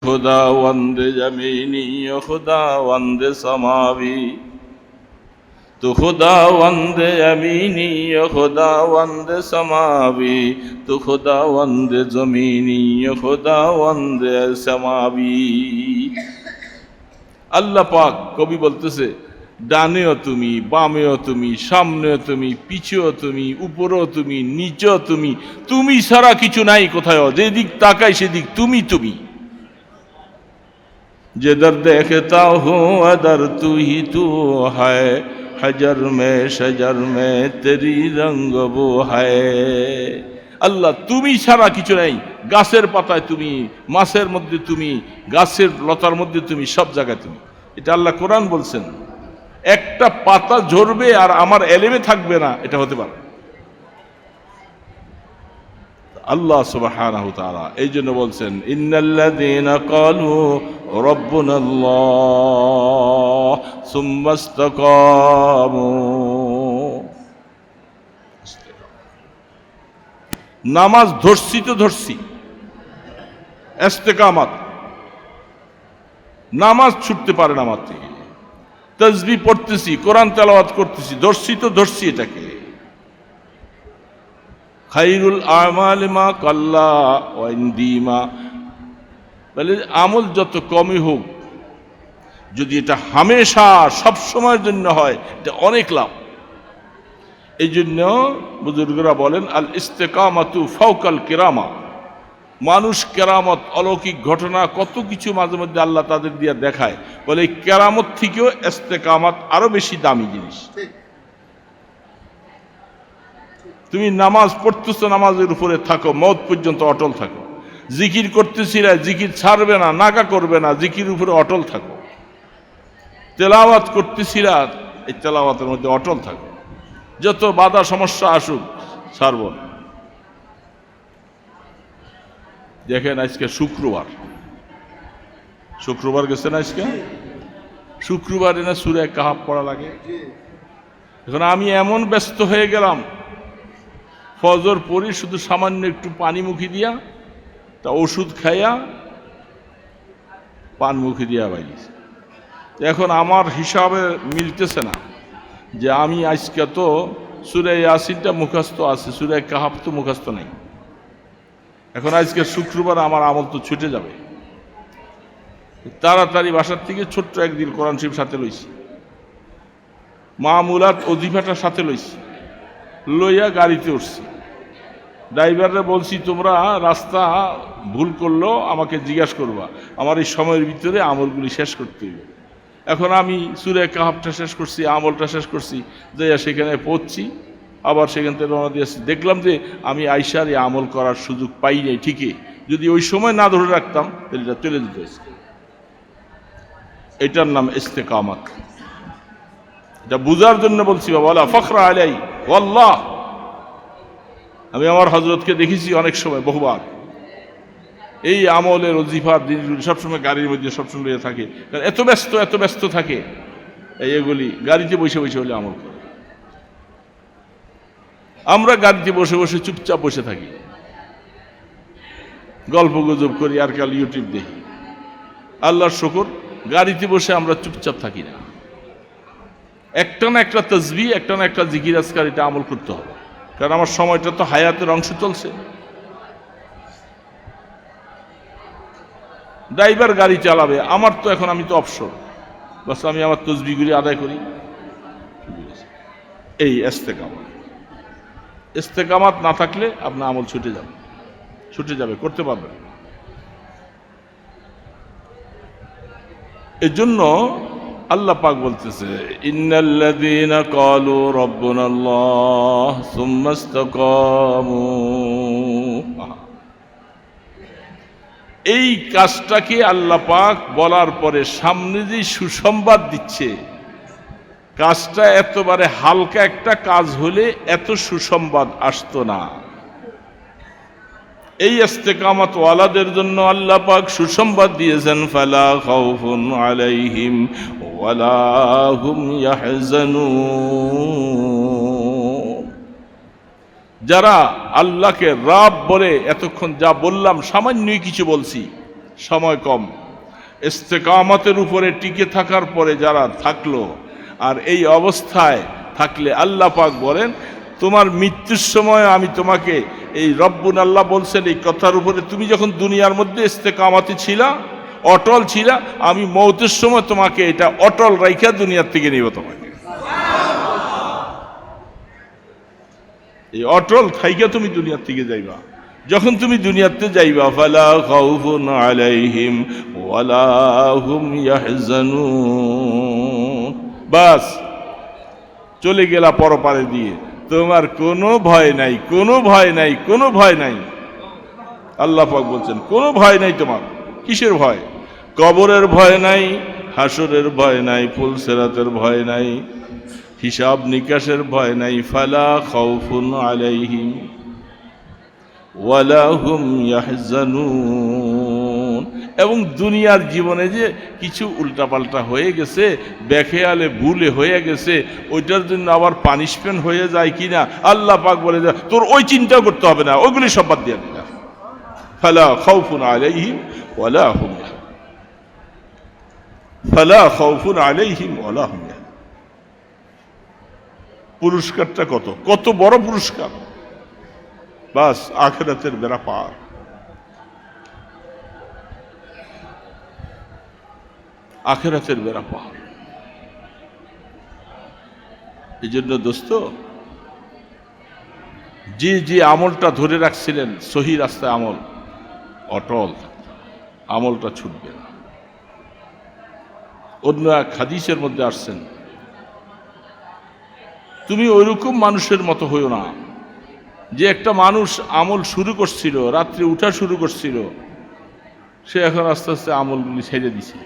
खुदावंद जमीनी खुदावंद समावी, तू खुदावंद यमीनी खुदावंद समावी, तू खुदावंद जमीनी खुदावंद समावी। আল্লাহ পাক কবি বলতেছে, ডানেও তুমি, বামেও তুমি, সামনেও তুমি, পিছেও তুমি, উপরেও তুমি, নিচেও তুমি, তুমি ছাড়া কিছু নাই কোথাও, যেদিক তাকাই সেদিক তুমি তুমি। जिधर देखता हूँ अदर तू ही तू है, हजर में शजर में तेरी रंग वो है। আল্লাহ তুমি ছাড়া কিছু নাই, গাছের পাতায় তুমি, মাছের মধ্যে তুমি, গাছের লতার মধ্যে তুমি, সব জায়গায় তুমি। এটা আল্লাহ কোরআন বলছেন। একটা পাতা ঝরবে আর আমার এলেমে থাকবে না, এটা হতে পারে? আল্লাহ সুবহানাহু ওয়া তাআলা এই জন্য বলছেন, ইন্নাল্লাযীনা ক্বালু রাব্বুনাল্লাহ সুম্মা ইসতাকামু। নামাজ ধরছি তো ধরছি, ইস্তেকামত। নামাজ ছুটতে পারে না আমার থেকে। তাসবিহ পড়তেছি, কোরআন তেলাওয়াত করতেছি, ধরছি তো ধরছি এটাকে। খাইরুল আমাল মা কাল্লা ওয়াইন্দিমা, বলে আমল যত কমই হোক, যদি এটা হামেশা সব সময়ের জন্য হয়, এটা অনেক লাভ। এই জন্য বুজুর্গরা বলেন, আল ইস্তেকামাতু ফাওকাল কিরামা। মানুষ কেরামত, অলৌকিক ঘটনা, কত কিছু মাঝে মধ্যে আল্লাহ তাদের দিয়ে দেখায়, বলে এই কেরামত থেকেও ইস্তেকামাত আরো বেশি দামি জিনিস। তুমি নামাজ পড়তেছো, নামাজের উপরে থাকো, মওত পর্যন্ত অটল থাকো। জিকির করতেছিলা, জিকির ছাড়বে না, নাকা করবে না, জিকির উপরে অটল থাকো। তেলাওয়াত করতেছিলা, এই তেলাওয়াতের মধ্যে অটল থাকো। যত বাধা সমস্যা আসুক, ছাড়ব না। দেখেন আজকে শুক্রবার, শুক্রবার গেছে না আজকে, শুক্রবারে না সূরা কাহাফ পড়া লাগে। এখন আমি এমন ব্যস্ত হয়ে গেলাম, ফজর পড়ি, শুধু সামান্য একটু পানি মুখি দিয়া, তা ওষুধ খাইয়া পান মুখি দিয়া বাইরেছি। এখন আমার হিসাবে মিলতেছে না যে আমি আজকে তো সূরা ইয়াসিনটা মুখস্থ আছে, সূরা কাহাফ তো মুখস্থ নাই। এখন আজকে শুক্রবার, আমার আমল তো ছুটে যাবে। তাড়াতাড়ি বাসার থেকে ছোট্ট একদিন কোরআন শরীফ সাথে লইছি, মামুলাত ওজিফাটার সাথে লইছি, লইয়া গাড়িতে উঠছি। ড্রাইভাররা বলছি, তোমরা রাস্তা ভুল করলো আমাকে জিজ্ঞাসা করবা, আমার এই সময়ের ভিতরে আমলগুলি শেষ করতে হবে। এখন আমি সূরা কাহাফটা শেষ করছি, আমলটা শেষ করছি, যাইয়া সেখানে পৌঁছছি, আবার সেখান থেকে রওনা দিয়েছি। দেখলাম যে আমি আইসার এই আমল করার সুযোগ পাই নাই। ঠিকই, যদি ওই সময় না ধরে রাখতাম তাহলে এটা চলে যেত। এটার নাম ইস্তেকামত। এটা বুঝার জন্য বলছি বাবা, ওয়ালা ফখরা আলাই ওয়াল্লাহ। আমি আমার হযরতকে দেখেছি অনেক সময়, বহুবার এই আমলের ওজিফার দিনগুলি সবসময় গাড়ির মধ্যে সবসময় থাকে, কারণ এত ব্যস্ত থাকে, এগুলি গাড়িতে বসে বসে হলে আমল করে। আমরা গাড়িতে বসে বসে চুপচাপ বসে থাকি, গল্প গুজব করি, আর কাল ইউটিউব দেখি। আল্লাহর শুকর, গাড়িতে বসে আমরা চুপচাপ থাকি না। একটা না একটা তাসবিহ, একটা না একটা জিকির আজকার, এটা আমল করতে হবে, কারণ আমার সময়টা তো হায়াতের অংশ চলছে। ড্রাইভার গাড়ি চালাবে, আমার তো এখন, আমি তো অবসর, বাস আমি আমার তাসবিহগুলি আদায় করি। এই ইস্তেকামত। ইস্তেকামত না থাকলে আপনার আমল ছুটে যাবে, করতে পারবেন। এজন্য আল্লাহ পাক বলতেছে, ইন্নাল্লাযীনা ক্বালু রাব্বুনাল্লাহ সুম্মা ইসতাকামু। এই কাজটাকে আল্লাহ পাক বলার পরে সামনে যে সুসংবাদ দিচ্ছে, কাজটা এতবারে হালকা একটা কাজ হলে এত সুসংবাদ আসতো না। এই ইস্তেকামত ওয়ালাদের জন্য আল্লাহ পাক সুসংবাদ দিয়েছেন, ফালা খাউফুন আলাইহিম ওয়ালা হুম ইয়াহজানুন। যারা আল্লাহকে রাব বলে, এতক্ষণ যা বললাম সামান্যই কিছু বলছি, সময় কম। ইস্তেকামতের উপরে টিকে থাকার পরে যারা থাকলো, আর এই অবস্থায় থাকলে আল্লাহ পাক বলেন তোমার মৃত্যুর সময় আমি তোমাকে, এই রব্বুন আল্লাহ বলছেন এই কথার উপরে, তুমি যখন দুনিয়ার মধ্যে ইস্তেকামতে ছিলা, অটল ছিলা, আমি মৌতের সময় তোমাকে এটা অটল রাইখা দুনিয়ার থেকে নিব। তোমাকে এই অটল থাইকা তুমি দুনিয়ার থেকে যাইবা। যখন তুমি দুনিয়াতে যাইবা, ফালা খাউফুন আলাইহিম ওয়ালা হুম ইয়াহজানুন, বাস চলে গেলা পরপারে দিয়ে, তোমার কোনো ভয় নাই, কোনো ভয় নাই, কোনো ভয় নাই। আল্লাহ পাক বলছেন কোনো ভয় নাই তোমার। কিসের ভয়? কবরের ভয় নাই, হাসরের ভয় নাই, ফুলসিরাতের ভয় নাই, হিসাব নিকাশের ভয় নাই। ফালা খাউফুন আলাইহিম ওয়ালা হুম ইয়াহজানুন। এবং দুনিয়ার জীবনে যে কিছু উল্টাপাল্টা হয়ে গেছে, বেখেয়ালে ভুলে হয়ে গেছে, ওইটার জন্য আবার পানিশমেন্ট হয়ে যায় কিনা, আল্লাহ পাক বলে যায় তোর ওই চিন্তা করতে হবে না, ওইগুলি সব বাদ দিয়ে দিলা। ফালা খাউফুন আলাইহিম ওয়ালা হুম, ফালা খাউফুন আলাইহিম ওয়ালা হুম। পুরস্কারটা কত, কত বড় পুরস্কার! বাস আখিরাতের বেড়া পার। আখিরাতের বেড়া পার। এই জন্য দোস্ত, যে যে আমলটা ধরে রাখছিলেন সহি রাস্তায় আমল, অটল আমলটা ছুটবে না। অন্য এক হাদিসের মধ্যে আসছেন, তুমি ওইরকম মানুষের মতো হইও না যে একটা মানুষ আমল শুরু করছিল, রাত্রে উঠা শুরু করছিল, সে এখন আস্তে আস্তে আমলগুলি ছেড়ে দিছে।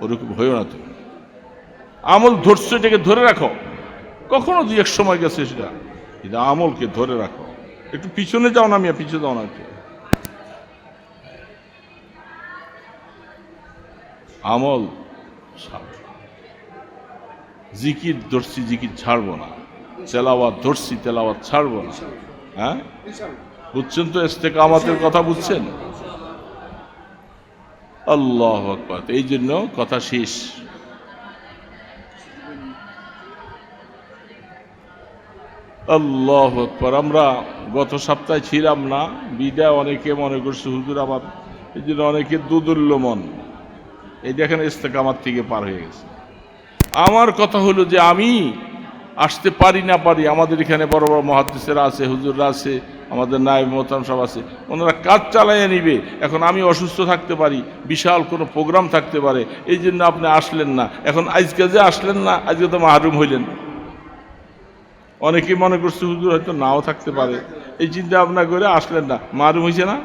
ওরকম হইও না তুমি। আমল ধরছো, এটাকে ধরে রাখো। কখনো দুই এক সময় গেছে সেটা, কিন্তু আমলকে ধরে রাখো। একটু পিছনে যাও না, মিয়া পিছনে যাও না, একটু আমল ছাড়বো না। জিকির ধরছি, জিকির ছাড়বো না। তেলাওয়াত ধরছি, তেলাওয়াত ছাড়বো না। হ্যাঁ, বুঝছেন তো? ইস্তেকামতের কথা বুঝছেন? আল্লাহু আকবার। এই জন্য কথা শেষ। আল্লাহু আকবার। আমরা গত সপ্তাহে ছিলাম না, বিদায় অনেকে মনে করছে হুজুর আমার, এই জন্য অনেকে দুদুল্য মন, এই দেখেন ইস্তেকামত থেকে পার হয়ে গেছে। আমার কথা হলো যে আমি আসতে পারি না পারি, আমাদের এখানে বড় বড় মুহাদ্দিসেরা আছে, হুজুররা আছে, আমাদের নায়েব মোহতারাম সব আছে, ওনারা কাজ চালাইয়া নিবে। এখন আমি অসুস্থ থাকতে পারি, বিশাল কোনো প্রোগ্রাম থাকতে পারে, এই জন্য আপনি আসলেন না। এখন আজকে যে আসলেন না, আজকে তো মাহরুম হইলেন। অনেকেই মনে করছে হুজুর হয়তো নাও থাকতে পারে, এই চিন্তা ভাবনা করে আসলেন না, মাহরুম হয়েছে না।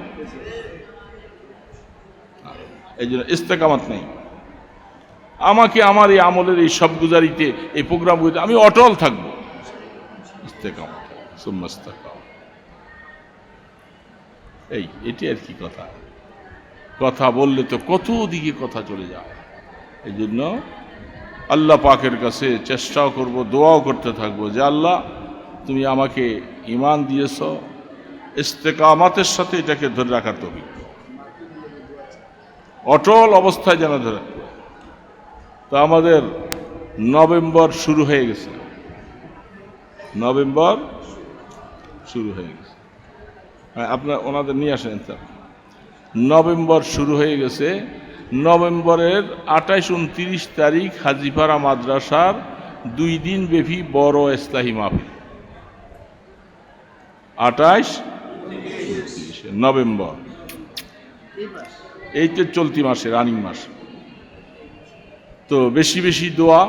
এই জন্য ইস্তেকামত নেই। আমাকে আমার এই আমলের এই সব গুজারিতে, এই প্রোগ্রামগুলিতে আমি অটল থাকবো। ইস্তেকামত, সুম্মা ইস্তেকামত, এটি আর কি কথা। কথা বললে তো কত দিকে কথা চলে যায়। এই জন্য আল্লাহ পাকের কাছে চেষ্টাও করব, দোয়াও করতে থাকবো যে আল্লাহ তুমি আমাকে ঈমান দিয়েছ, ইস্তেকামতের সাথে এটাকে ধরে রাখার তৌফিক, অটল অবস্থায় যেন ধরে। তো আমাদের নভেম্বর শুরু হয়ে গেছে, নভেম্বর শুরু হয়ে গেছে। হ্যাঁ, আপনার ওনাদের নিয়ে আসেন। নভেম্বর শুরু হয়ে গেছে। নভেম্বরের 28-29 তারিখ হাজীপাড়া মাদ্রাসার 2 দিন ব্যাপী বড় ইসলাহি মাহফিল। 28-29 নভেম্বর, এই তো চলতি মাসে, রানিং মাস। তো বেশি বেশি দোয়া,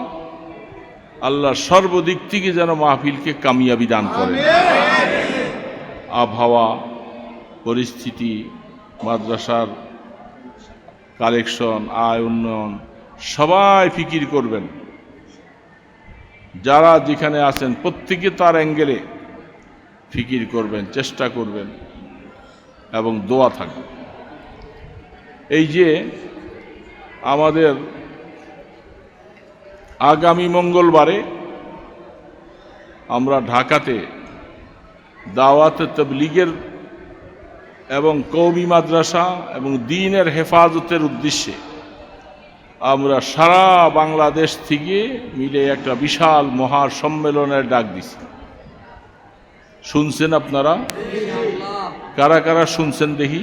আল্লাহ সর্বদিক থেকে যেন মাহফিলকে কামিয়াবি দান করে। আবহাওয়া, পরিস্থিতি, মাদ্রাসার কালেকশন, আয় উন্নয়ন, সবাই ফিকির করবেন। যারা যেখানে আছেন প্রত্যেকে তার অ্যাঙ্গেলে ফিকির করবেন, চেষ্টা করবেন এবং দোয়া থাকবে। এই যে আমাদের আগামী মঙ্গলবারে আমরা ঢাকাতে দাওয়াতে তাবলীগের এবং কওমি মাদ্রাসা এবং দ্বীনের হেফাজতের উদ্দেশ্যে আমরা সারা বাংলাদেশ থেকে মিলে একটা বিশাল মহা সম্মেলনের ডাক দিছি। শুনছেন আপনারা? কারা কারা শুনছেন দেখি?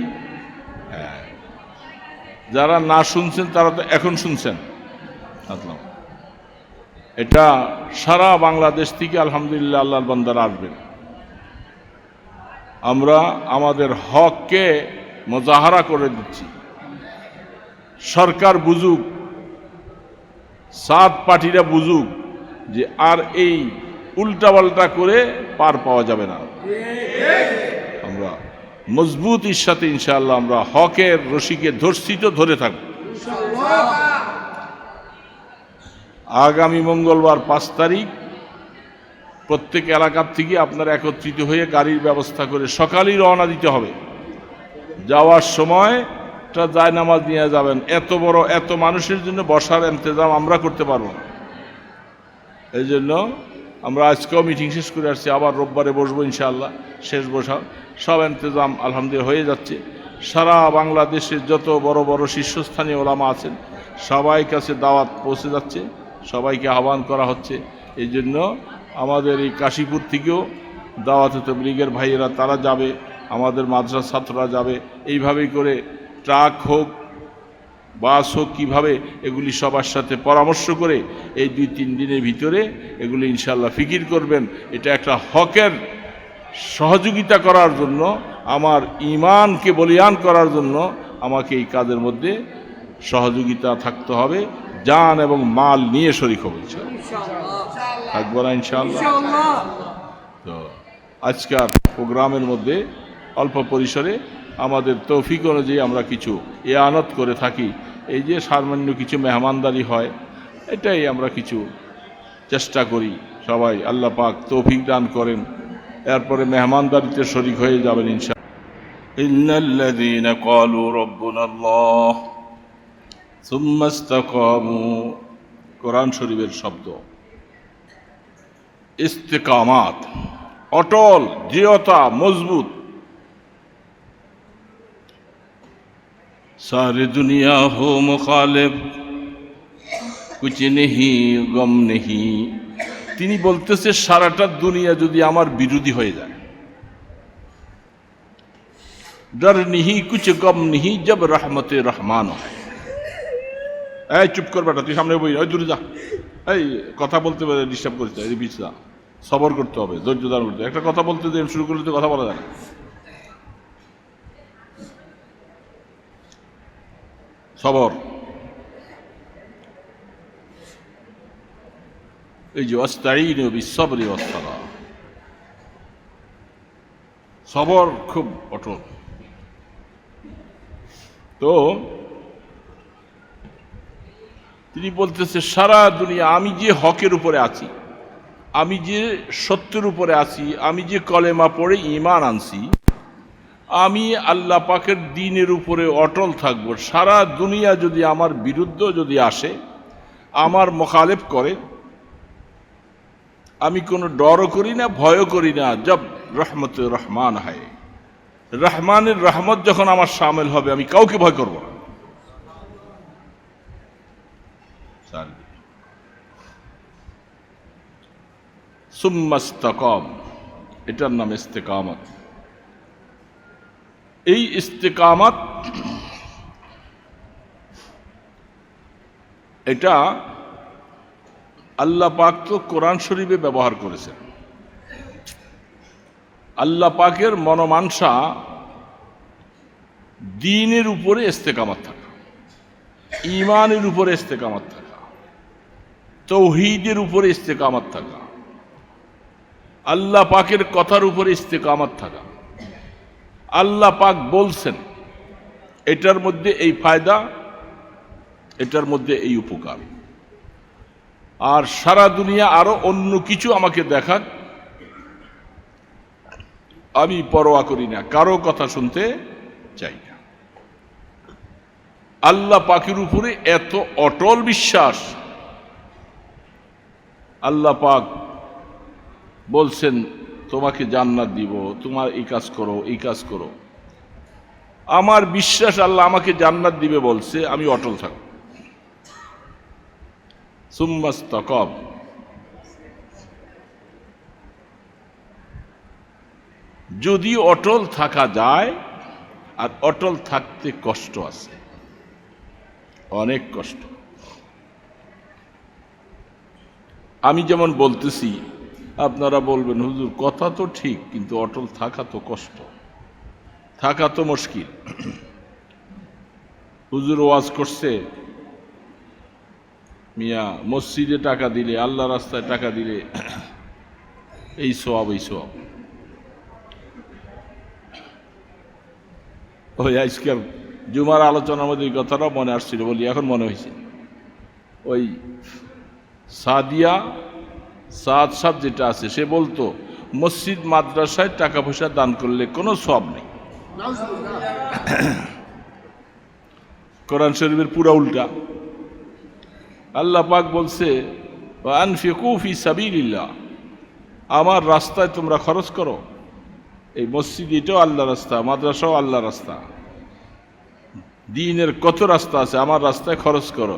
হ্যাঁ, যারা না শুনছেন তারা তো এখন শুনছেন। এটা সারা বাংলাদেশ থেকে আলহামদুলিল্লাহ আল্লাহর বান্দারা আসবেন। আমরা আমাদের হককে মুজাহারা করে দিচ্ছি। সরকার বুঝুক, সাত পার্টিরা বুঝুক যে আর এই উল্টাপাল্টা করে পার পাওয়া যাবে না। আমরা মজবুতির সাথে ইনশাআল্লাহ আমরা হকের রশিকে ধরছি তো ধরে থাকব। আগামী মঙ্গলবার ৫ তারিখ প্রত্যেক এলাকার থেকে আপনারা একত্রিত হয়ে গাড়ির ব্যবস্থা করে সকালেই রওনা দিতে হবে। যাওয়ার সময় জায়নামাজ নিয়ে যাবেন। এত বড় এত মানুষের জন্য বসার ইন্তজাম আমরা করতে পারবো না। এই জন্য আমরা আজকেও মিটিং শেষ করে আসছি, আবার রোববারে বসবো ইনশাআল্লাহ। শেষ বসা সব ইন্তজাম আলহামদুলিল্লাহ হয়ে যাচ্ছে। সারা বাংলাদেশের যত বড় বড় শীর্ষস্থানীয় ওলামা আছেন সবাই কাছে দাওয়াত পৌঁছে যাচ্ছে, সবাইকে আহ্বান করা হচ্ছে। এই জন্য আমাদের এই কাশীপুর থেকেও দাওয়াতে তাবলীগের ভাইয়েরা তারা যাবে, আমাদের মাদ্রাসা ছাত্ররা যাবে। এইভাবেই করে ট্রাক হোক বাস হোক কীভাবে এগুলি সবার সাথে পরামর্শ করে এই 2-3 দিনের ভিতরে এগুলি ইনশাআল্লাহ ফিকির করবেন। এটা একটা হকের সহযোগিতা করার জন্য, আমার ঈমানকে বলিয়ান করার জন্য আমাকে এই কাজের মধ্যে সহযোগিতা থাকতে হবে। জান এবং মাল নিয়ে শরীক হবে থাকবো না ইনশাআল্লাহ। তো আজকের প্রোগ্রামের মধ্যে অল্প পরিসরে আমাদের তৌফিক অনুযায়ী আমরা কিছু ইয়ানত করে থাকি। এই যে সামান্য কিছু মেহমানদারি হয়, এটাই আমরা কিছু চেষ্টা করি। সবাই আল্লাহ পাক তৌফিক দান করেন, এরপরে মেহমানদারিতে শরীক হয়ে যাবেন ইনশাআল্লাহ। ইন্নাল্লাযীনা ক্বালু রাব্বুনাল্লাহ সুম্মা ইসতাকামু, কোরআন শরীফের শব্দ। ইস্তেকামাত, অটল, দৃঢ়তা, মজবুত। सारी दुनिया हो मुखालिफ कुछ नहीं गम नहीं। তিনি বলতেছে সারাটা দুনিয়া যদি আমার বিরোধী হয়ে যায়, ডর नहीं कुछ गम नहीं जब रहमत रहमान है। এই চুপ কর বেটা, তুই সামনে বই, ওই দূরে যা, এই কথা বলতে ডিস্টার্ব করতে, এই বিছনা সবর করতে হবে, ধৈর্য ধারণ করতে। একটা কথা বলতে যে শুরু করলে তো কথা বলা যায় না। সবর, এই যে আস্তাঈনু বিসসবরি ওয়াসসালাহ, সবর খুব অটল। তো তিনি বলতেছে সারা দুনিয়া আমি যে হকের উপরে আছি, আমি যে সত্যের উপরে আছি, আমি যে কলেমা পড়ে ঈমান আনছি, আমি আল্লাহ পাকের দ্বীনের উপরে অটল থাকব। সারা দুনিয়া যদি আমার বিরুদ্ধে যদি আসে, আমার মুখালেফ করে, আমি কোনো ডরও করি না, ভয়ও করি না। জব রহমত রহমান হয়, রহমানের রহমত যখন আমার শামিল হবে, আমি কাউকে ভয় করব না। সুম্মা ইসতাকাম, এটার নাম ইস্তেকামত। এই ইস্তেকামত এটা আল্লাহ পাক তো কোরআন শরীফে ব্যবহার করেছেন। আল্লাহ পাকের মনোমানসা দ্বীনের উপরে ইস্তেকামত থাকা, ঈমানের উপরে ইস্তেকামত থাকা, তাওহীদের উপরে ইস্তেকামত থাকা, আল্লাহ পাকের কথার উপরে ইস্তেকামত থাকা। আল্লাহ পাক বলছেন, এটার মধ্যে এই ফায়দা, এটার মধ্যে এই উপকার। আর সারা দুনিয়া আরো অন্য কিছু আমাকে দেখাক, আমি পরোয়া করি না, কারো কথা শুনতে চাই না। আল্লাহ পাকের উপরে এত অটল বিশ্বাস। আল্লাহ পাক বলছেন তোমাকে জান্নাত দিব, তোমার এই কাজ করো, এই কাজ করো। আমার বিশ্বাস আল্লাহ আমাকে জান্নাত দিবে বলছে, আমি অটল থাকব। সুম্মাস্তাকাম, যদি অটল থাকা যায়, আর অটল থাকতে কষ্ট আছে, অনেক কষ্ট। আমি যেমন বলতেছি, আপনারা বলবেন হুজুর কথা তো ঠিক, কিন্তু অটল থাকা তো কষ্ট, থাকা তো মুশকিল। হুজুর ওয়াজ করছে, মিয়া মসজিদে টাকা দিলে, আল্লাহ রাস্তায় টাকা দিলে এই সওয়াব, এই সওয়াব। ওই আজকের জুমার আলোচনার মধ্যে এই কথাটা মনে আসছিল বলি, এখন মনে হয়েছে। ওই সাদিয়া সাদ সাদ যেটা আছে, সে বলতো মসজিদ মাদ্রাসায় টাকা পয়সা দান করলে কোনো সওয়াব নেই। কোরআন শরীফের পুরা উল্টা। আল্লাহ পাক বলছে আনফিকু ফি সাবিলিল্লাহ, আমার রাস্তায় তোমরা খরচ করো। এই মসজিদ এটাও আল্লাহ রাস্তা, মাদ্রাসাও আল্লাহ রাস্তা, দ্বীনের কত রাস্তা আছে, আমার রাস্তায় খরচ করো।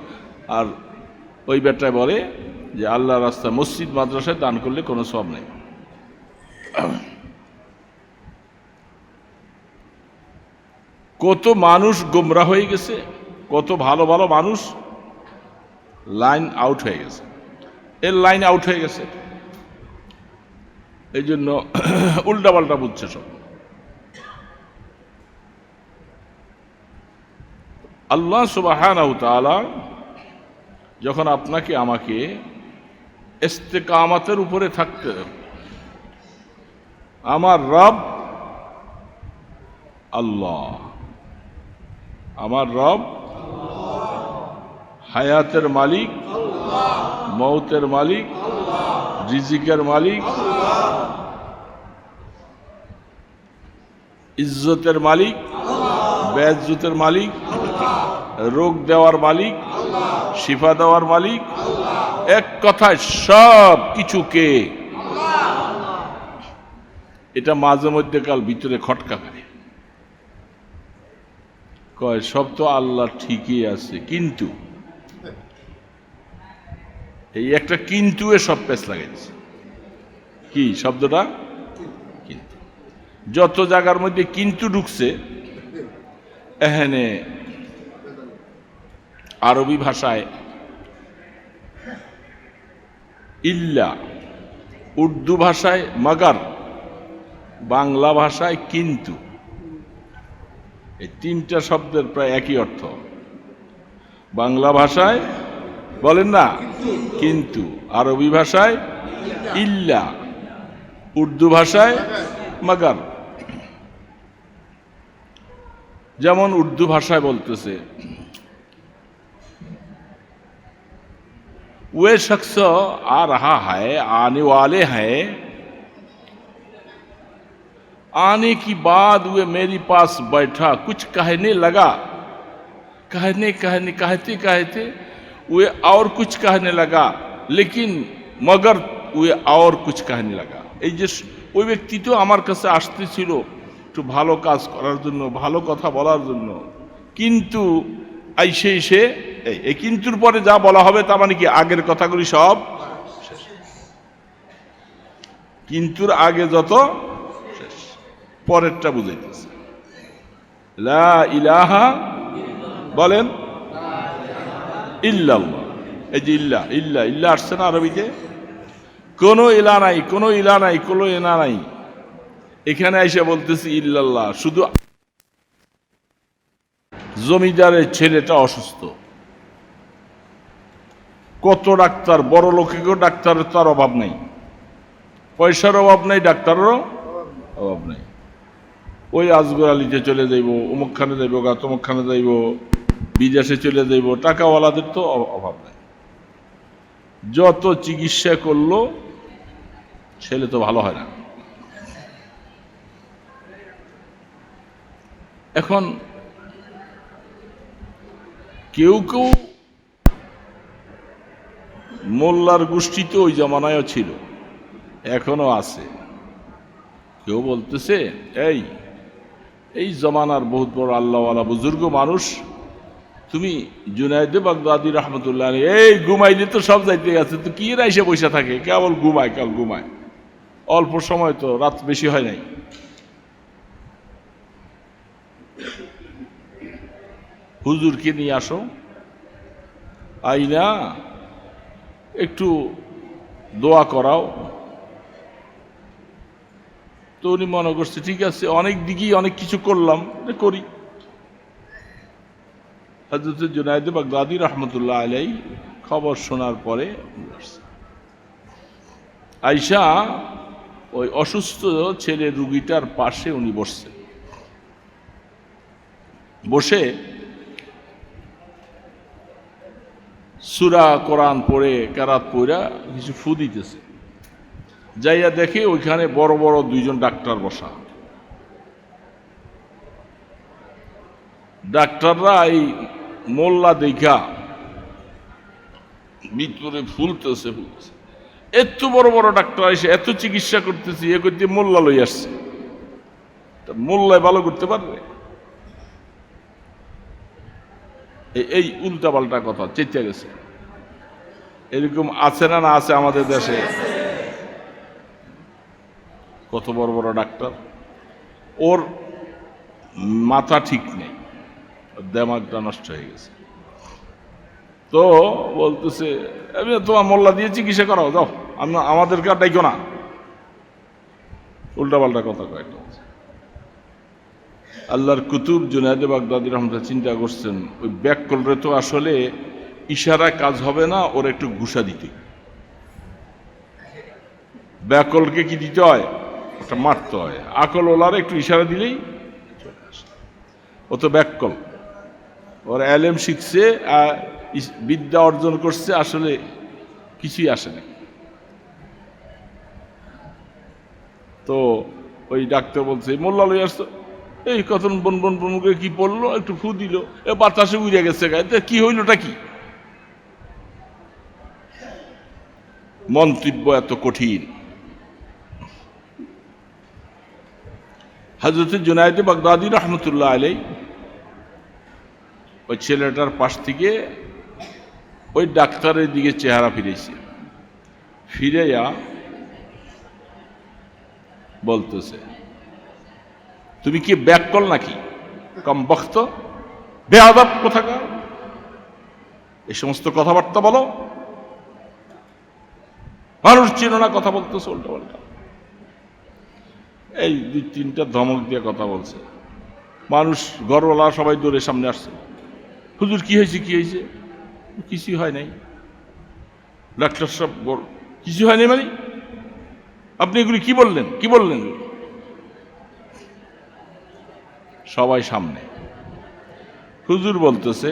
আর ওই বেটায় বলে যে আল্লাহ রাস্তা মসজিদ মাদ্রাসায় দান করলে কোনো সওয়াব নেই। কত মানুষ গোমরা হয়ে গেছে, কত ভালো ভালো মানুষ লাইন আউট হয়ে গেছে, এর লাইন আউট হয়ে গেছে, এই জন্য উল্টাপাল্টা বুঝছে সব। আল্লাহ সুবহানাহু ওয়া তাআলা যখন আপনাকে আমাকে ইস্তেকামতের উপরে থাকতে, আমার রব আল্লাহ, আমার রব হায়াতের মালিক, মৌতের মালিক, রিজিকের মালিক, ইজ্জতের মালিক, বেইজ্জতের মালিক, রোগ দেওয়ার মালিক, শিফা দেওয়ার মালিক, এক কথায় সব কিছুকে। এটা মাঝে মধ্যে কাল ভিতরে খটকা করে, কয় সব তো আল্লাহ ঠিকই আছে, কিন্তু এই একটা কিন্তু এ সব পেছ লাগাইছে। কি শব্দটা? কিন্তু। যত জায়গার মধ্যে কিন্তু ঢুকছে, এখানে আরবি ভাষায় ইল্লা, উর্দু ভাষায় মাগার, বাংলা ভাষায় কিন্তু, এই তিনটা শব্দের প্রায় একই অর্থ। বাংলা ভাষায় বলেন না কিন্তু, আরবি ভাষায় ইল্লা, উর্দু ভাষায় মাগার। যেমন উর্দু ভাষায় বলতেছে वे शख्स आ रहा है, आने वाले हैं, आने की बाद वे मेरे पास बैठा, कुछ कहने लगा, कहते कहते वे और कुछ कहने लगा, लेकिन मगर वे और कुछ कहने लगा। এই যে ওই ব্যক্তি তো আমার কাছে আসতেছিল একটু ভালো কাজ করার জন্য, ভালো কথা বলার জন্য, কিন্তু আইসে এসে এই কিন্তুর পরে যা বলা হবে তার মানে কি আগের কথাগুলি সব শেষ। কিন্তুর আগে যত শেষ, পরেরটা বুঝাইতেছে লা ইলাহা, বলেন ইল্লাল্লাহ। এই যে ইল্লা ইল্লা ইল্লা আসছে না আরবিতে, কোনো ইলা নাই, কোনো ইলা নাই, কোনো এনা নাই, এখানে এসে বলতেছি ইল্লাল্লাহ। শুধু জমিদারের ছেলেটা অসুস্থ, কত ডাক্তার, বড় লোকেও ডাক্তারের তার অভাব নেই, পয়সার অভাব নেই, ডাক্তারেরও অভাব নেই। ওই আজগর আলীতে চলে যাইব, অমুকখানে যাইব, তমুকখানে যাইব, বিদেশে চলে যাইব, টাকাওয়ালাদের তো অভাব নেই। যত চিকিৎসা করলো ছেলে তো ভালো হয় না। এখন কেউ কেউ মোল্লার গোষ্ঠী তো ওই জমানায়ও ছিল, এখনো আছে। কেউ বলতেছে এই এই জমানার বহুত বড় আল্লাহওয়ালা বুজুর্গ মানুষ। তুমি জুনায়েদে বাগদাদি রহমতুল্লাহ আলাইহি, এই ঘুমাইলে তো সব যাইতে গেছে, তো কি এসে বসে থাকে, কেবল ঘুমায়, কেবল ঘুমায়। অল্প সময় তো, রাত বেশি হয় নাই। হুজুরকে নিয়ে আসো, আইনা একটু দোয়া করাও। তো উনি মনে করছে ঠিক আছে, অনেক দিকেই অনেক কিছু করলাম, করি। হযরত জুনায়েদ বাগদাদি রহমতুল্লাহ আলাইহি খবর শোনার পরে আয়েশা ওই অসুস্থ ছেলে রুগীটার পাশে উনি বসছে, বসে সূরা কোরআন পড়ে কেরাত পড়া কিছু ফু দিতেছে। যাইয়া দেখে ওইখানে বড় বড় দুইজন ডাক্তার বসা। ডাক্তাররা এই মোল্লা দেখা ভিতরে ফুলতেছে। এত বড় বড় ডাক্তার এসে এত চিকিৎসা করতেছে, এ করতে মোল্লা লই আসছে। মোল্লায় ভালো করতে পারবে? এই উল্টা পাল্টা কথা চেঁচা গেছে। এরকম আছে না না আছে আমাদের দেশে? কত বড় বড় ডাক্তার, ওর মাথা ঠিক নেই, দেমাগটা নষ্ট হয়ে গেছে। তো বলতেছে আমি তোমার মোল্লা দিয়ে চিকিৎসা করাও, যাও, আমাদেরকে আর ডাইকো না। উল্টা পাল্টা কথা কয়েকটা। আল্লাহর কুতুব জুনায়েদ বাগদাদি রহমতুল্লাহ চিন্তা করছেন, ওই ব্যাককলরে তো আসলে ইশারায় কাজ হবে না, ওর একটু ঘুষা দিতে। ব্যাকলকে কি দিতে হয়? ওটা মারতে হয়। আকল ওলার একটু ইশারা দিলেই চলে আসে। ও তো ব্যাককল, ওর এলেম শিখছে, বিদ্যা অর্জন করছে, আসলে কিছুই আসে না। তো ওই ডাক্তার বলছে মোল্লা লই আসতো, এই কথন বন বন বনকে কি পড়লো, একটু ফু দিল, এ বাতাসে উড়ে গেছে গায়ে, কি হইলটা কি? মন্তব্য এত কঠিন। হযরত জুনায়েদ বাগদাদি রহমতুল্লাহ আলাইহি ওই ছেলেটার পাশ থেকে ওই ডাক্তারের দিকে চেহারা ফিরেছে, ফিরেয়া বলতেছে তুমি কি ব্যাককল নাকি? কম বক্ত, বেয়াদব কোথাকার, এই সমস্ত কথাবার্তা বলো, মানুষ চিনো না, কথা বলতেছে উল্টা পাল্টা। এই দুই তিনটা ধমক দিয়ে কথা বলছে। মানুষ ঘরওয়ালা সবাই দৌড়ে সামনে আসছে, হুজুর কি হয়েছে, কি হয়েছে? কিছুই হয় নাই। ডাক্তার সব কিছু হয় নাই মানে আপনি এগুলি কি বললেন, কি বললেন? সবাই সামনে। হুজুর বলতেছে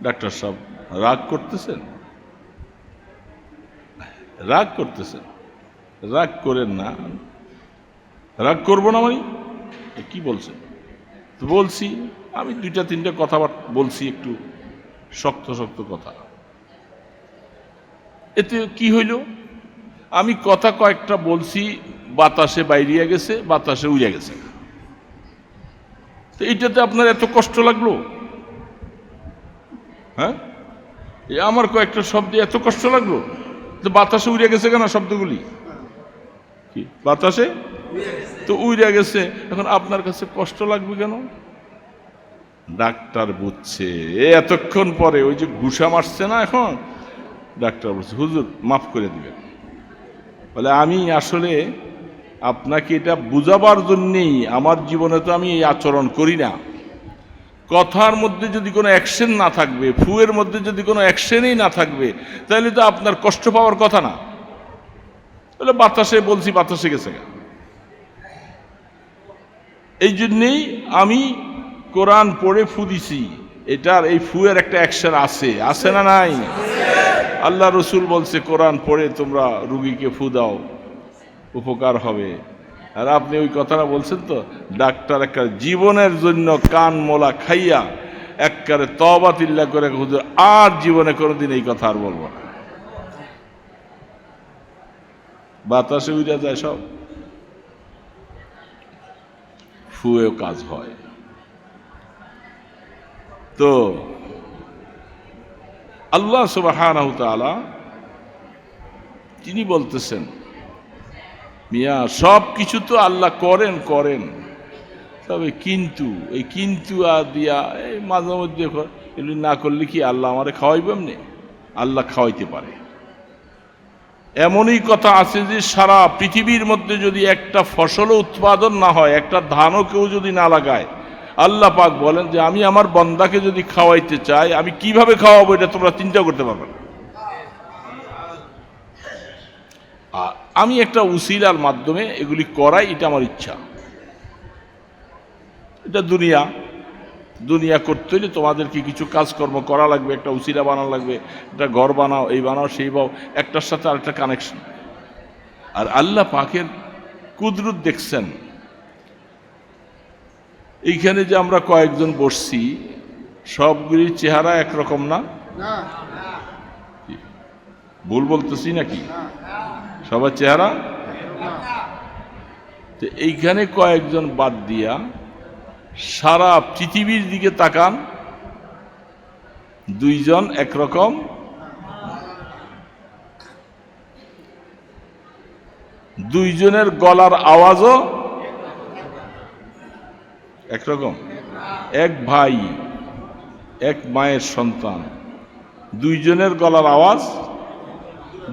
ডাক্তার সাহেব রাগ করতেছেন, রাগ করতেছেন, রাগ করেন না। রাগ করবো না মানে কি বলছেন? তো বলছি আমি দুইটা তিনটা কথাবার্তা বলছি, একটু শক্ত শক্ত কথা। এতে কি হইল? আমি কথা কয়েকটা বলছি, বাতাসে বাইরিয়া গেছে, বাতাসে উড়ে গেছে। তো এইটাতে আপনার এত কষ্ট লাগলো? হ্যাঁ, আমার কয়েকটা শব্দে এত কষ্ট লাগলো? তো বাতাসে উড়ে গেছে কেন শব্দগুলি? কি বাতাসে তো উড়ে গেছে, এখন আপনার কাছে কষ্ট লাগবে কেন? ডাক্তার বুঝছে এতক্ষণ পরে, ওই যে ঘুষা মারছে না, এখন ডাক্তার বলছে হুজুর মাফ করে দিবেন। বলে আমি আসলে আপনাকে এটা বুঝাবার জন্যেই, আমার জীবনে তো আমি এই আচরণ করি না। কথার মধ্যে যদি কোনো অ্যাকশন না থাকবে, ফুয়ের মধ্যে যদি কোনো অ্যাকশনই না থাকবে, তাহলে তো আপনার কষ্ট পাওয়ার কথা না। বলে বাতাসে বলছি, বাতাসে গেছে। এই জন্যেই আমি কোরআন পড়ে ফু দিছি। এটার এই ফুয়ের একটা অ্যাকশন আছে, আছে না নাই? আল্লাহ রসুল বলছে কোরআন পড়ে তোমরা রুগীকে ফু দাও, উপকার হবে। আর আপনি ওই কথাটা বলছেন তো, ডাক্তার একটা জীবনের জন্য কান মোলা খাইয়া একবারে তওবা তিল্লা করে হুজুর আর জীবনে কোনোদিন এই কথা আর বলবো না। বাতাসে উড়ে যায় সব। ফুয়েও কাজ হয়। তো আল্লাহ সুবহানাহু ওয়া তাআলা তিনি বলতেছেন, মিয়া সব কিছু তো আল্লাহ করেন, তবে কিন্তু এই কিন্তু আর দিয়া এই মাঝে মধ্যে এগুলি না করলে কি আল্লাহ আমারে খাওয়াইব? এমনি আল্লাহ খাওয়াইতে পারে। এমনই কথা আছে যে সারা পৃথিবীর মধ্যে যদি একটা ফসলও উৎপাদন না হয়, একটা ধানও কেউ যদি না লাগায়, আল্লাহ পাক বলেন যে আমি আমার বান্দাকে যদি খাওয়াইতে চাই, আমি কিভাবে খাওয়াবো এটা তোমরা চিন্তা করতে পারবে না। আর আমি একটা উসিলার মাধ্যমে এগুলি করাই, এটা আমার ইচ্ছা। এটা দুনিয়া করতে হলে তোমাদেরকে কিছু কাজকর্ম করা লাগবে, একটা উসিলা বানানো লাগবে, একটা ঘর বানাও, এই বানাও, সেই বাও, একটার সাথে আরেকটা কানেকশন। আর আল্লাহ পাকের কুদরত দেখছেন, এইখানে যে আমরা কয়েকজন বসছি, সবগুলির চেহারা একরকম না? ভুল বলতেছি নাকি? সবার চেহারা তো এইখানে কয়েকজন বাদ দিয়া সারা পৃথিবীর দিকে তাকান, দুইজন একরকম, দুইজনের গলার আওয়াজও একরকম। এক ভাই এক মায়ের সন্তান, দুইজনের গলার আওয়াজ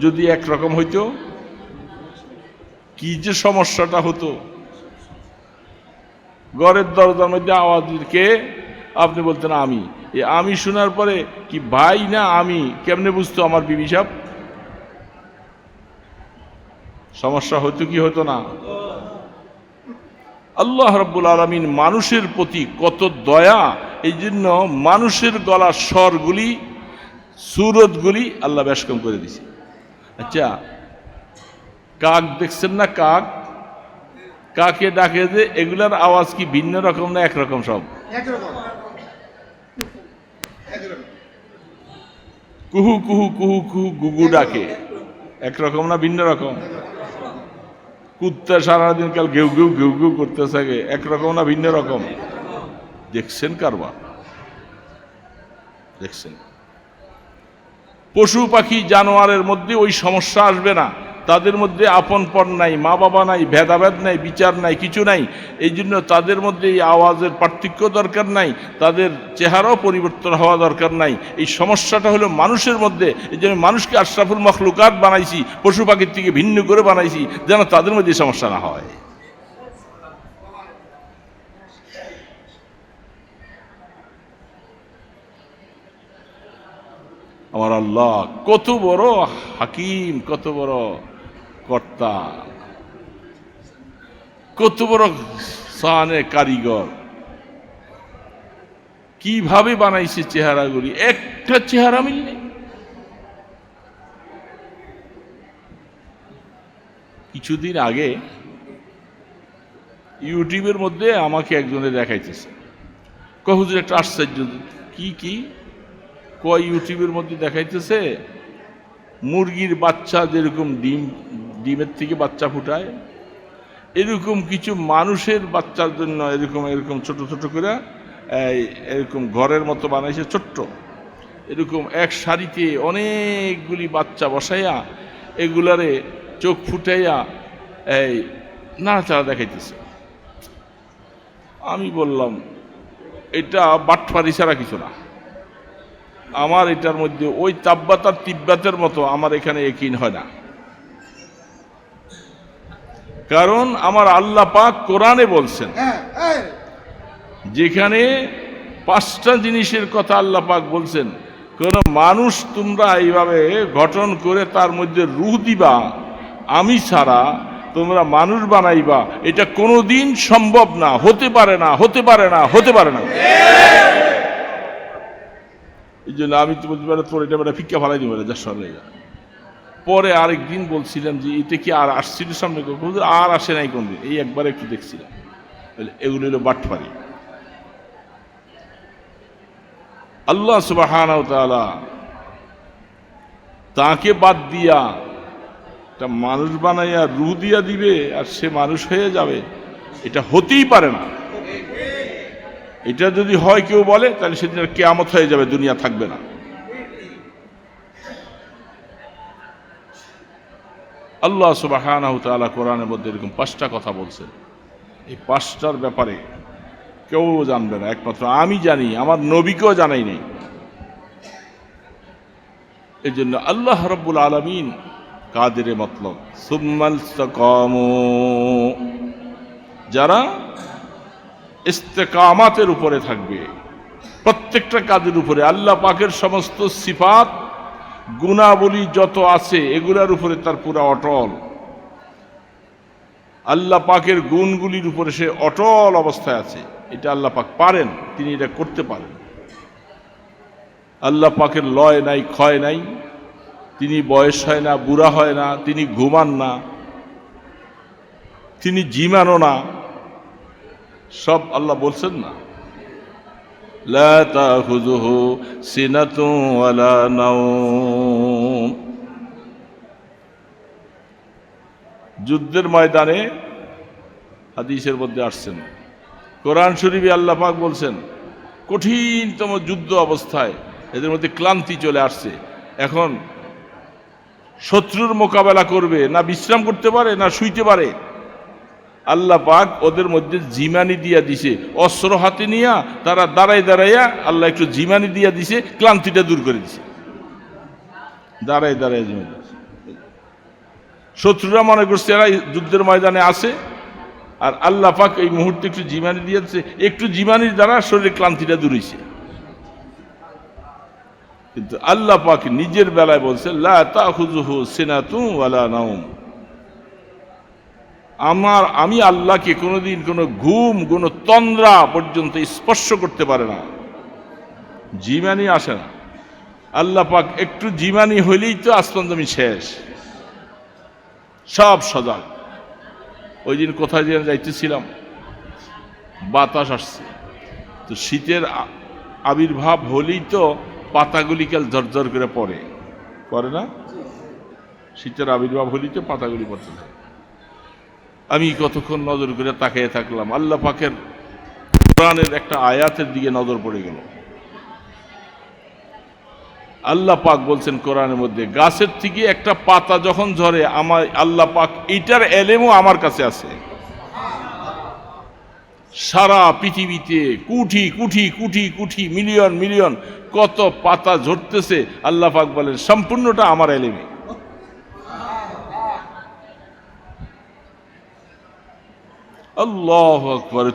যদি একরকম হইতো, কি যে সমস্যাটা হতো। ঘরের দরজার মধ্যে আওয়াজ কে? আপনি বলতেন আমি। আমি শোনার পরে কি ভাই না আমি কেমনে বুঝতো আমার বিবি সাহেব? সমস্যা হতো কি হতো না? আল্লাহ রাব্বুল আলামিন মানুষের প্রতি কত দয়া, এই জন্য মানুষের গলার স্বরগুলি, সুরতগুলি আল্লাহ বেশ কম করে দিছে। আচ্ছা, কাক দেখছেন না? কাকে ডাকে যে, এগুলার আওয়াজ কি ভিন্ন রকম না একরকম? সব কুহু কুহু কুহু কুহু গুগু ডাকে, একরকম না ভিন্ন রকম? কুত্তা সারাদিন কাল ঘেউ ঘেউ ঘেউ ঘেউ করতে থাকে, একরকম না ভিন্ন রকম? দেখছেন কারবার? দেখছেন? পশু পাখি জানোয়ারের মধ্যে ওই সমস্যা আসবে না, তাদের মধ্যে আপনপন নাই, মা বাবা নাই, ভেদাভেদ নাই, বিচার নাই, কিছু নাই। এই জন্য তাদের মধ্যে এই আওয়াজের পার্থক্য দরকার নাই, তাদের চেহারাও পরিবর্তন হওয়া দরকার নাই। এই সমস্যাটা হলো মানুষের মধ্যে। এই জন্য মানুষকে আশরাফুল মখলুকাত বানাইছি, পশু পাখির থেকে ভিন্ন করে বানাইছি, যেন তাদের মধ্যে সমস্যা না হয়। আমার আল্লাহ কত বড় হাকিম, কত বড় কর্তা, কত বড় সানে কারিগর, কিভাবে বানাইছে চেহারাগুলি, একটা চেহারা মিললে। কিছুদিন আগে ইউটিউবের মধ্যে আমাকে একজনে দেখাইতেছে, হুজুর একটা আশ্চর্য, কি কয় ইউটিউবের মধ্যে দেখাইতেছে মুরগির বাচ্চা যেরকম ডিমের থেকে বাচ্চা ফুটায়, এরকম কিছু মানুষের বাচ্চার জন্য এরকম ছোট ছোট করে এরকম ঘরের মতো বানাইছে, ছোট্ট এরকম এক সারিতে অনেকগুলি বাচ্চা বসাইয়া এগুলারে চোখ ফুটাইয়া এই নাড়াচাড়া দেখাইতেছে। আমি বললাম এটা বাটপারি ছাড়া কিছু না। আমার এটার মধ্যে ওই তাব্বাতার তিব্বাতের মতো আমার এখানে ইয়াকিন হয় না। কারণ আমার আল্লাহ পাক কোরআনে বলছেন, যেখানে 5টা জিনিসের কথা আল্লাহ পাক বলছেন, কোন মানুষ তোমরা এইভাবে গঠন করে তার মধ্যে রূহ দিবা আমি ছাড়া, তোমরা মানুষ বানাইবা, এটা কোনোদিন সম্ভব না, হতে পারে না, হতে পারে না, হতে পারে না। এই জন্য আমি তো বলতে পারি তোর এটা ফিক্কা ফালাই দিব যা সরে। পরে আরেকদিন বলছিলাম যে এটা কি আর আসছিল সামনে, আর আসে নাই কোনদিন, এই একবার একটু দেখছিলাম। এগুলো হলো বাটপারি। আল্লাহ সুবহানাহু ওয়া তাআলা তাকে বাদ দিয়া একটা মানুষ বানাইয়া রূহ দিয়া দিবে আর সে মানুষ হয়ে যাবে, এটা হতেই পারে না। এটা যদি হয় কেউ বলে তাহলে সেদিন কিয়ামত হয়ে যাবে, দুনিয়া থাকবে না। আল্লাহ সুবহানাহু ওয়া তাআলা কোরআনের মধ্যে এরকম 5টা কথা বলছেন। এই 5টার ব্যাপারে কেউ জানবে না, একমাত্র আমি জানি, আমার নবীকেও জানাই নেই। এই জন্য আল্লাহ রাব্বুল আলামিন কাদেরে মতলব সুম্মাল ইসতাকামু, যারা ইস্তেকামাতের উপরে থাকবে, প্রত্যেকটা কাজের উপরে আল্লাহ পাকের সমস্ত সিফাত গুণাবলী যত আছে এগুলার উপরে তার পুরা অটল, আল্লাহ পাকের গুণগুলির উপরে সে অটল অবস্থায় আছে। এটা আল্লাহ পাক পারেন, তিনি এটা করতে পারেন। আল্লাহ পাকের লয় নাই, ক্ষয় নাই, তিনি বয়স হয় না, বুড়া হয় না, তিনি ঘুমান না, তিনি জিমানো না। সব আল্লাহ বলছেন না, লা তাখুযুহু সিনাতুন ওয়ালা নাওম। যুদ্ধের ময়দানে হাদিসের মধ্যে আসছেন, কোরআন শরীফে আল্লাহ পাক বলছেন কঠিনতম যুদ্ধ অবস্থায় এদের মধ্যে ক্লান্তি চলে আসছে, এখন শত্রুর মোকাবেলা করবে না, বিশ্রাম করতে পারে না, শুইতে পারে। আল্লাহ পাক ওদের মধ্যে জিমানি দিয়া দিছে, অস্ত্র হাতে নিয়া তারা দাঁড়াই দাঁড়াইয়া আল্লাহ একটু জিমানি দিয়া দিছে, ক্লান্তিটা দূর করে দিছে। দাঁড়াই দাঁড়াই জিমানি, শত্রুরা মনে করছে এরা যুদ্ধের ময়দানে আছে, আর আল্লাহ পাক এই মুহূর্তে একটু জিমানি দিয়েছে, একটু জিমানির দ্বারা শরীরে ক্লান্তিটা দূর হইছে। কিন্তু আল্লাহ পাক নিজের বেলায় বলছে লা তাখুযুহু সিনাতুন ওয়ালা নাওম, আমি আল্লাহকে কোনোদিন কোনো ঘুম, কোনো তন্দ্রা পর্যন্ত স্পর্শ করতে পারে না, জিমানি আসে না। আল্লাহ পাক একটু জিমানি হইলেই তো আসমান জমিন শেষ, সব সজাগ। ওই দিন কোথায় যেন যাইতেছিলাম, বাতাস আসছে, তো শীতের আবির্ভাব হলেই তো পাতাগুলি কাল ঝরঝর করে পড়ে না, শীতের আবির্ভাব হলেই তো পাতাগুলি পড়তে থাকে। আমি কতক্ষণ নজর করে তাকিয়ে থাকলাম, আল্লাহ পাকের কোরআনের একটা আয়াতের দিকে নজর পড়ে গেল। আল্লাহ পাক বলছেন কোরআনের মধ্যে, গাছের থেকে একটা পাতা যখন ঝরে আমার আল্লাহ পাক এইটার এলেমও আমার কাছে আছে। সারা পৃথিবীতে কোটি কোটি কোটি কোটি মিলিয়ন মিলিয়ন কত পাতা ঝরতেছে, আল্লাহ পাক বলেন সম্পূর্ণটা আমার এলেমে। আল্লাহু আকবার।